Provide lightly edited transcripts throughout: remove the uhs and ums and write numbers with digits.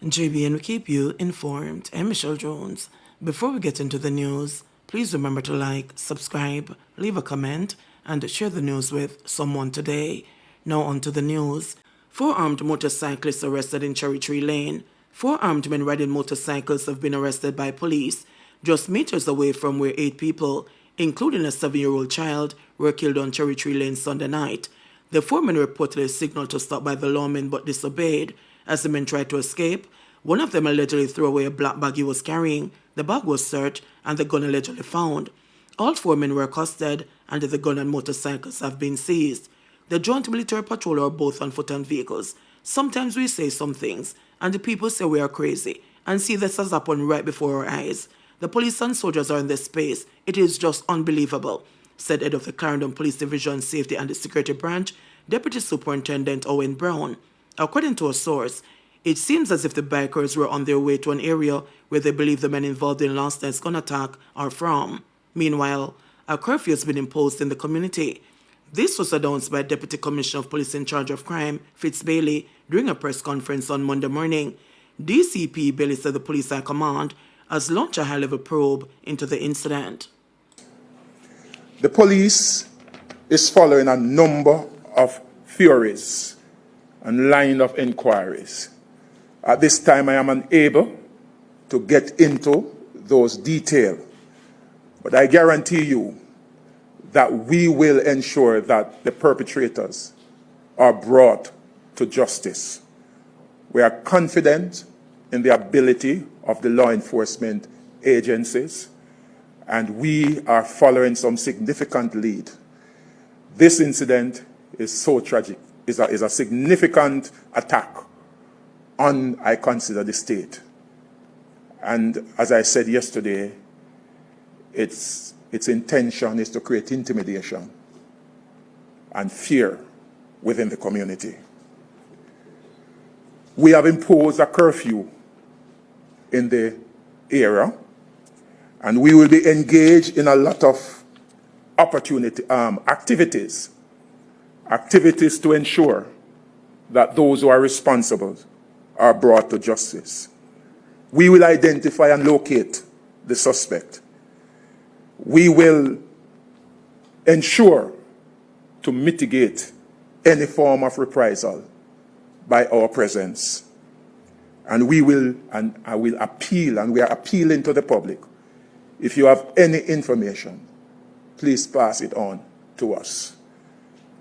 JBNN will keep you informed. I'm Michelle Jones. Before we get into the news, please remember to like, subscribe, leave a comment, and share the news with someone today. Now on to the news. 4 armed motorcyclists arrested in Cherry Tree Lane. 4 armed men riding motorcycles have been arrested by police just meters away from where 8 people, including a 7-year-old child, were killed on Cherry Tree Lane Sunday night. The 4 men reportedly signaled to stop by the lawmen but disobeyed. As the men tried to escape, one of them allegedly threw away a black bag he was carrying. The bag was searched and the gun allegedly found. All 4 men were accosted and the gun and motorcycles have been seized. The Joint Military Patrol are both on foot and vehicles. Sometimes we say some things and the people say we are crazy and see this has happened right before our eyes. The police and soldiers are in this space. It is just unbelievable, said head of the Clarendon Police Division Safety and Security Branch, Deputy Superintendent Owen Brown. According to a source, it seems as if the bikers were on their way to an area where they believe the men involved in last night's gun attack are from. Meanwhile, a curfew has been imposed in the community. This was announced by Deputy Commissioner of Police in charge of crime, Fitz Bailey, during a press conference on Monday morning. DCP Bailey said the police high command has launched a high-level probe into the incident. The police is following a number of theories and line of inquiries. At this time, I am unable to get into those details, but I guarantee you that we will ensure that the perpetrators are brought to justice. We are confident in the ability of the law enforcement agencies, and we are following some significant lead. This incident is so tragic. Is a significant attack on, I consider, the state. And as I said yesterday, its intention is to create intimidation and fear within the community. We have imposed a curfew in the area, and we will be engaged in a lot of activities to ensure that those who are responsible are brought to justice. We will identify and locate the suspect. We will ensure to mitigate any form of reprisal by our presence. And I will appeal, and we are appealing to the public. If you have any information, please pass it on to us.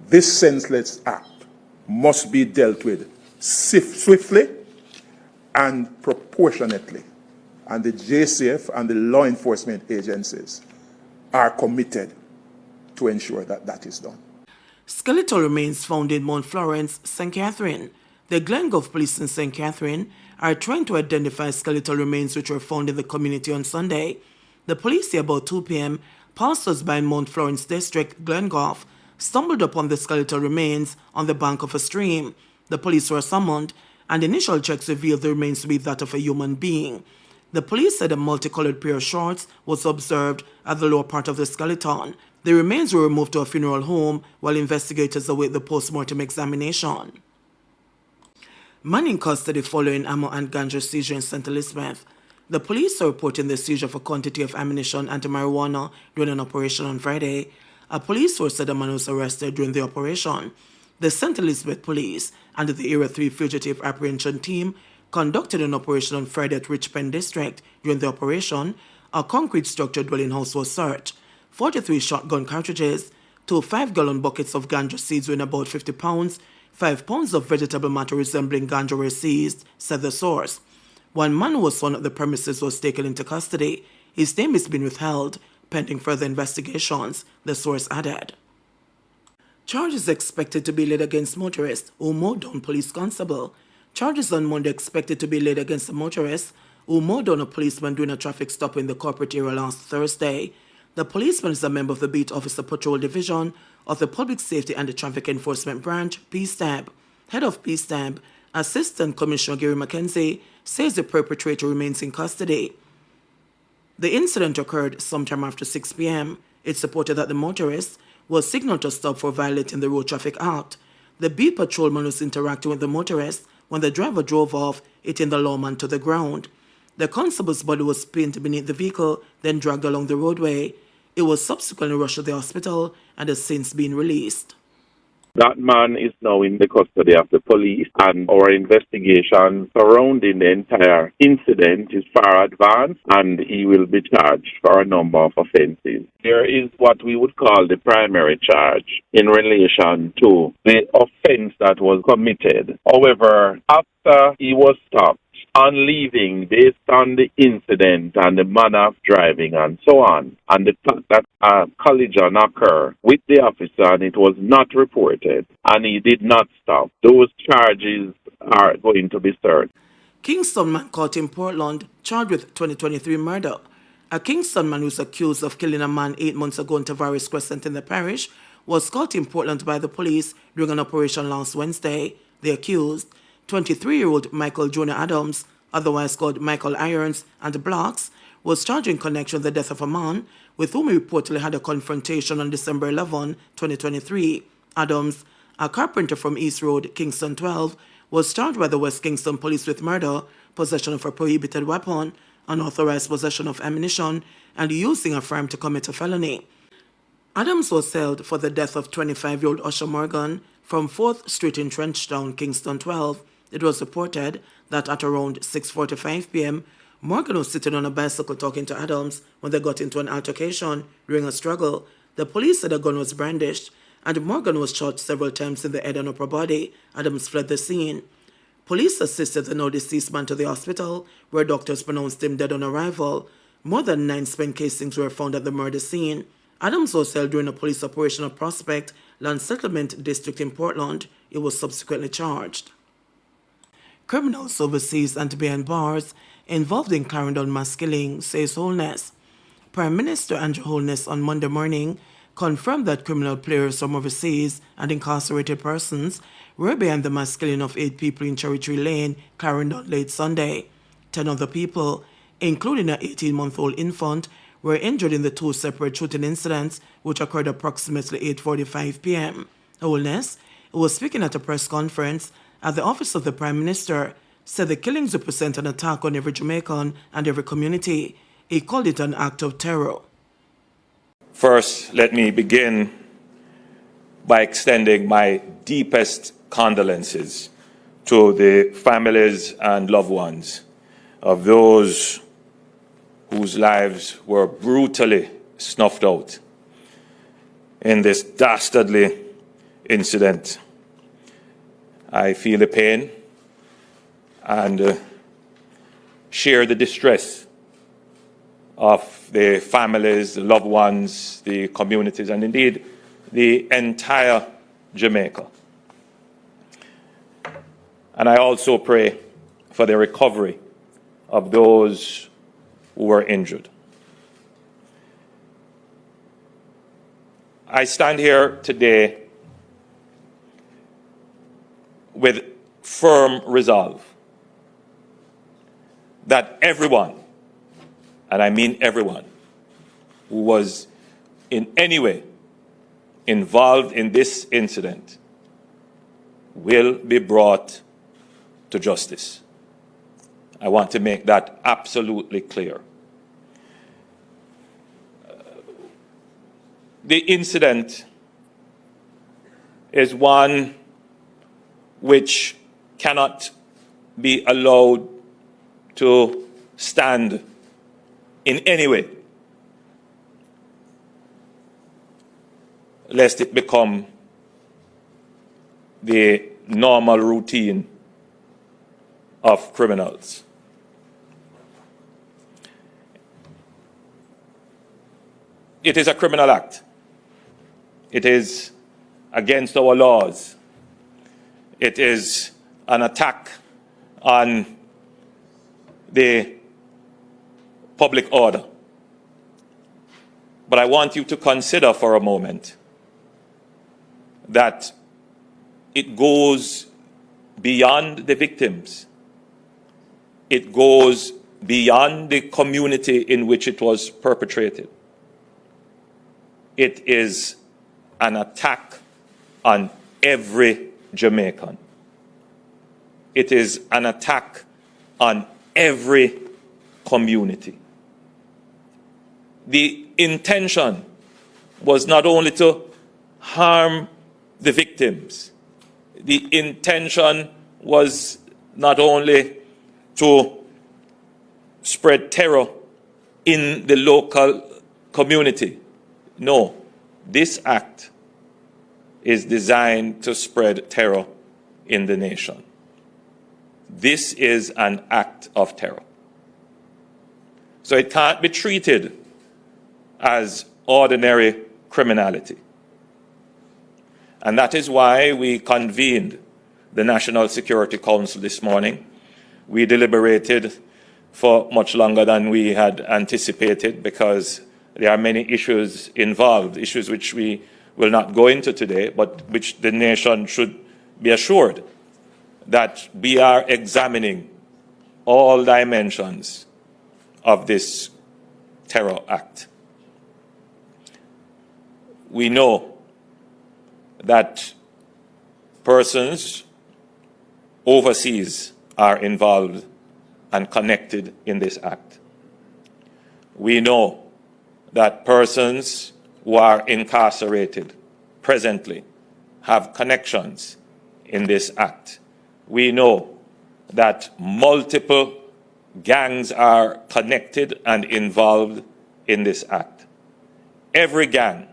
This senseless act must be dealt with swiftly and proportionately. And the JCF and the law enforcement agencies are committed to ensure that that is done. Skeletal remains found in Mount Florence, St. Catherine. The Glengrove Police in St. Catherine are trying to identify skeletal remains which were found in the community on Sunday. The police say about 2 p.m., passers-by in Mount Florence District, Glengrove, stumbled upon the skeletal remains on the bank of a stream. The police were summoned, and initial checks revealed the remains to be that of a human being. The police said a multicolored pair of shorts was observed at the lower part of the skeleton. The remains were removed to a funeral home while investigators await the post-mortem examination. Man in custody following ammo and ganja seizure in St. Elizabeth. The police are reporting the seizure of a quantity of ammunition and marijuana during an operation on Friday. A police source said a man was arrested during the operation. The St. Elizabeth Police and the Area 3 Fugitive Apprehension Team conducted an operation on Friday at Richpen District. During the operation, a concrete structure dwelling house was searched. 43 shotgun cartridges, 2 5-gallon buckets of ganja seeds weighing about 50 pounds, 5 pounds of vegetable matter resembling ganja were seized, said the source. One man who was found at the premises was taken into custody. His name is being withheld, pending further investigations, the source added. Charges expected to be laid against motorists who mowed down police constable. Charges on Monday expected to be laid against a motorist who mowed down a policeman during a traffic stop in the corporate area last Thursday. The policeman is a member of the Beat Officer Patrol Division of the Public Safety and the Traffic Enforcement Branch, PSTAB. Head of PSTAB, Assistant Commissioner Gary McKenzie, says the perpetrator remains in custody. The incident occurred sometime after 6 p.m. It's reported that the motorist was signaled to stop for violating the Road Traffic Act. The beat patrolman was interacting with the motorist when the driver drove off, hitting the lawman to the ground. The constable's body was pinned beneath the vehicle, then dragged along the roadway. It was subsequently rushed to the hospital and has since been released. That man is now in the custody of the police, and our investigation surrounding the entire incident is far advanced, and he will be charged for a number of offenses. There is what we would call the primary charge in relation to the offense that was committed. However, after he was stopped on leaving based on the incident and the manner of driving and so on, and the fact that a collision occurred with the officer and it was not reported and he did not stop, those charges are going to be served. Kingston man caught in Portland, charged with 2023 murder. A Kingston man who was accused of killing a man 8 months ago in Tavares Crescent in the parish was caught in Portland by the police during an operation last Wednesday. The accused, 23-year-old Michael Jonah Adams, otherwise called Michael Irons and Blocks, was charged in connection with the death of a man with whom he reportedly had a confrontation on December 11, 2023. Adams, a carpenter from East Road, Kingston 12, was charged by the West Kingston Police with murder, possession of a prohibited weapon, unauthorized possession of ammunition, and using a firearm to commit a felony. Adams was held for the death of 25-year-old Usher Morgan from 4th Street in Trenchtown, Kingston 12. It was reported that at around 6:45 p.m., Morgan was sitting on a bicycle talking to Adams when they got into an altercation. During a struggle, the police said a gun was brandished, and Morgan was shot several times in the head and upper body. Adams fled the scene. Police assisted the now deceased man to the hospital, where doctors pronounced him dead on arrival. More than 9 spent casings were found at the murder scene. Adams was held during a police operation at Prospect, Land Settlement District in Portland. He was subsequently charged. Criminals overseas and behind bars involved in Clarendon mass killing, says Holness. Prime Minister Andrew Holness on Monday morning confirmed that criminal players from overseas and incarcerated persons were behind the mass killing of 8 people in Cherry Tree Lane, Clarendon, late Sunday. 10 other people, including an 18-month-old infant, were injured in the 2 separate shooting incidents which occurred approximately 8:45 p.m. Holness, who was speaking at a press conference at the office of the Prime Minister, said the killings represent an attack on every Jamaican and every community. He called it an act of terror. First, let me begin by extending my deepest condolences to the families and loved ones of those whose lives were brutally snuffed out in this dastardly incident. I feel the pain and share the distress of the families, the loved ones, the communities, and indeed the entire Jamaica. And I also pray for the recovery of those who were injured. I stand here today with firm resolve that everyone, and I mean everyone, who was in any way involved in this incident will be brought to justice. I want to make that absolutely clear. The incident is one which cannot be allowed to stand in any way, lest it become the normal routine of criminals. It is a criminal act. It is against our laws. It is an attack on the public order. But I want you to consider for a moment that it goes beyond the victims. It goes beyond the community in which it was perpetrated. It is an attack on every Jamaican. it is an attack on every community. The intention was not only to harm the victims, the intention was not only to spread terror in the local community. No, this act is designed to spread terror in the nation. This is an act of terror. So it can't be treated as ordinary criminality. And that is why we convened the National Security Council this morning. We deliberated for much longer than we had anticipated because there are many issues involved, issues which we will not go into today, but which the nation should be assured that we are examining all dimensions of this terror act. We know that persons overseas are involved and connected in this act. We know that persons who are incarcerated presently have connections in this act. We know that multiple gangs are connected and involved in this act. Every gang,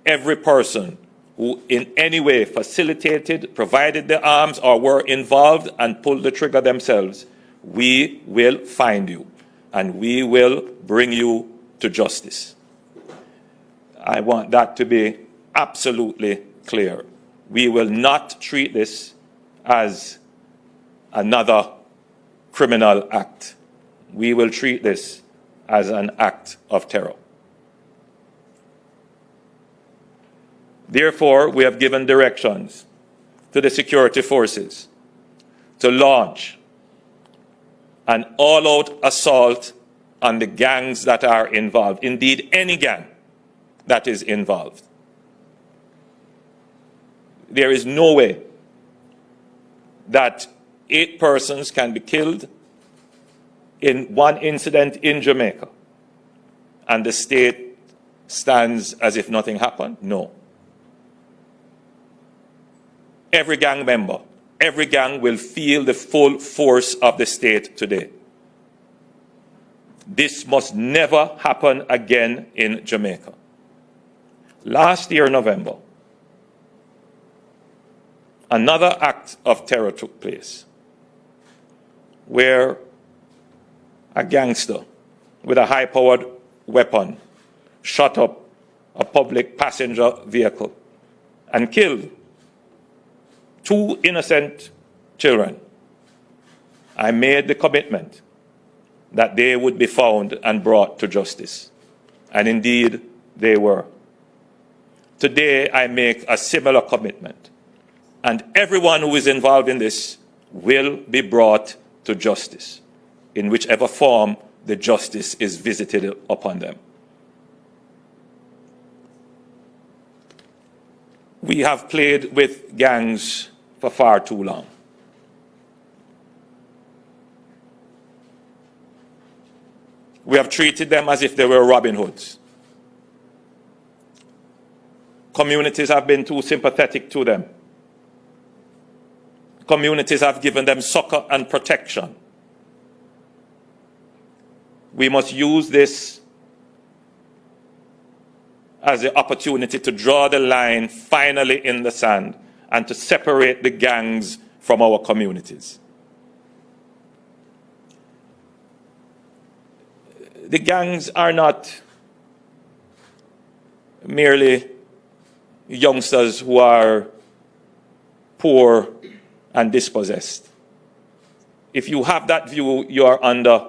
every person who in any way facilitated, provided the arms, or were involved and pulled the trigger themselves, we will find you and we will bring you to justice. I want that to be absolutely clear. We will not treat this as another criminal act. We will treat this as an act of terror. Therefore, we have given directions to the security forces to launch an all-out assault on the gangs that are involved, indeed any gang that is involved. There is no way that 8 persons can be killed in one incident in Jamaica and the state stands as if nothing happened. No. Every gang member, every gang will feel the full force of the state today. This must never happen again in Jamaica. Last year, November, another act of terror took place where a gangster with a high-powered weapon shot up a public passenger vehicle and killed 2 innocent children. I made the commitment that they would be found and brought to justice. And indeed, they were. Today, I make a similar commitment. And everyone who is involved in this will be brought to justice, in whichever form the justice is visited upon them. We have played with gangs for far too long. We have treated them as if they were Robin Hoods. Communities have been too sympathetic to them. Communities have given them succor and protection. We must use this as the opportunity to draw the line finally in the sand and to separate the gangs from our communities. The gangs are not merely youngsters who are poor and dispossessed. If you have that view, you are under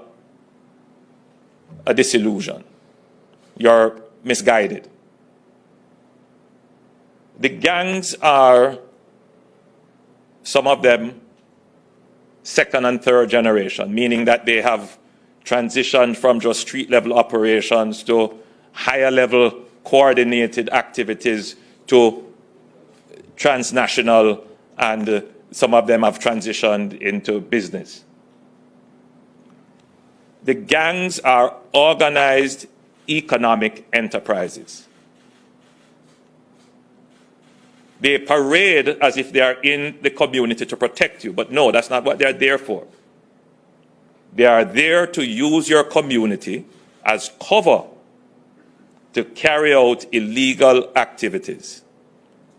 a disillusion. You're misguided. The gangs are, some of them, 2nd and 3rd generation, meaning that they have transitioned from just street-level operations to higher-level coordinated activities to transnational and Some of them have transitioned into business. The gangs are organized economic enterprises. They parade as if they are in the community to protect you, but no, that's not what they're there for. They are there to use your community as cover to carry out illegal activities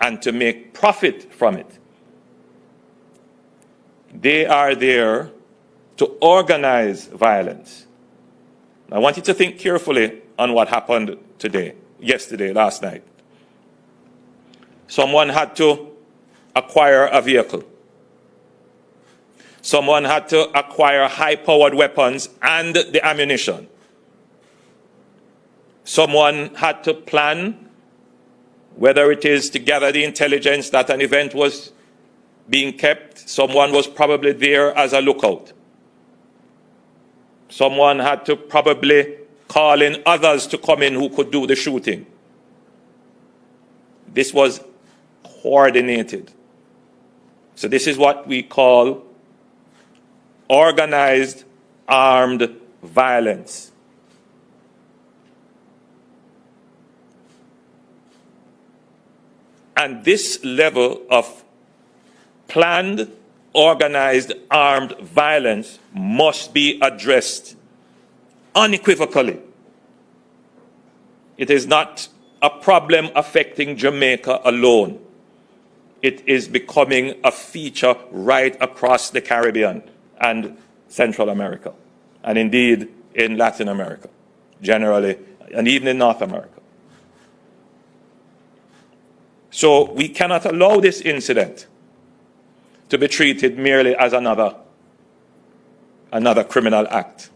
and to make profit from it. They are there to organize violence. I want you to think carefully on what happened yesterday, last night. Someone had to acquire a vehicle. Someone had to acquire high-powered weapons and the ammunition. Someone had to plan, whether it is to gather the intelligence that an event was being kept. Someone was probably there as a lookout. Someone had to probably call in others to come in who could do the shooting. This was coordinated. So this is what we call organized armed violence. And this level of planned, organized armed violence must be addressed unequivocally. It is not a problem affecting Jamaica alone. It is becoming a feature right across the Caribbean and Central America, and indeed in Latin America generally, and even in North America. So we cannot allow this incident to be treated merely as another criminal act.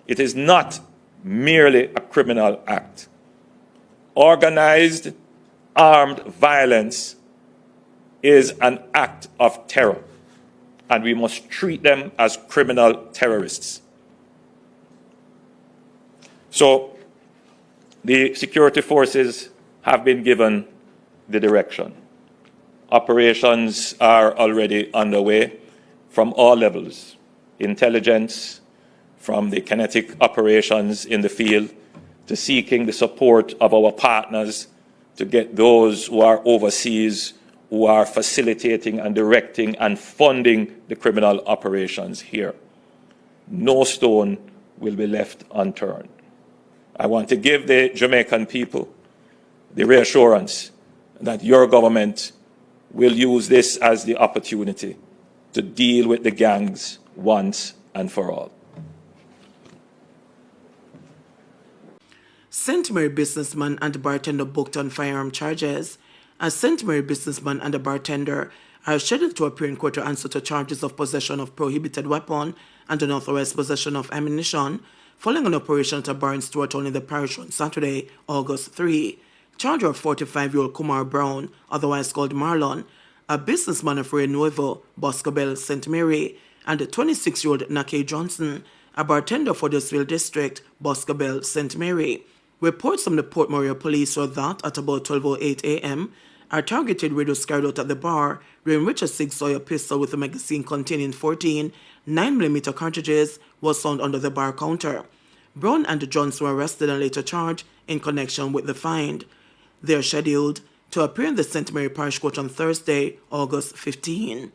It is not merely a criminal act. Organized armed violence is an act of terror, and we must treat them as criminal terrorists. So the security forces have been given the direction. Operations are already underway from all levels: intelligence, from the kinetic operations in the field, to seeking the support of our partners to get those who are overseas, who are facilitating and directing and funding the criminal operations here. No stone will be left unturned. I want to give the Jamaican people the reassurance that your government will use this as the opportunity to deal with the gangs once and for all. St. Mary businessman and bartender booked on firearm charges. A St. Mary businessman and a bartender are scheduled to appear in court to answer to charges of possession of prohibited weapon and unauthorized possession of ammunition following an operation at a bar in Stewartown in the parish on Saturday, August 3. Charger of 45-year-old Kumar Brown, otherwise called Marlon, a businessman of Rio Nuevo, Boscobel, St. Mary, and 26-year-old Nake Johnson, a bartender for Huddersfield District, Boscobel, St. Mary. Reports from the Port Maria police were that at about 12:08 a.m., a targeted radio was carried out at the bar, during which a 6-Sawyer pistol with a magazine containing 14 9mm cartridges was found under the bar counter. Brown and Johnson were arrested and later charged in connection with the find. They are scheduled to appear in the St. Mary Parish Court on Thursday, August 15.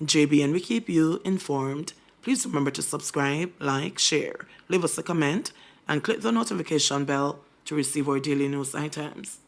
JBNN will keep you informed. Please remember to subscribe, like, share, leave us a comment, and click the notification bell to receive our daily news items.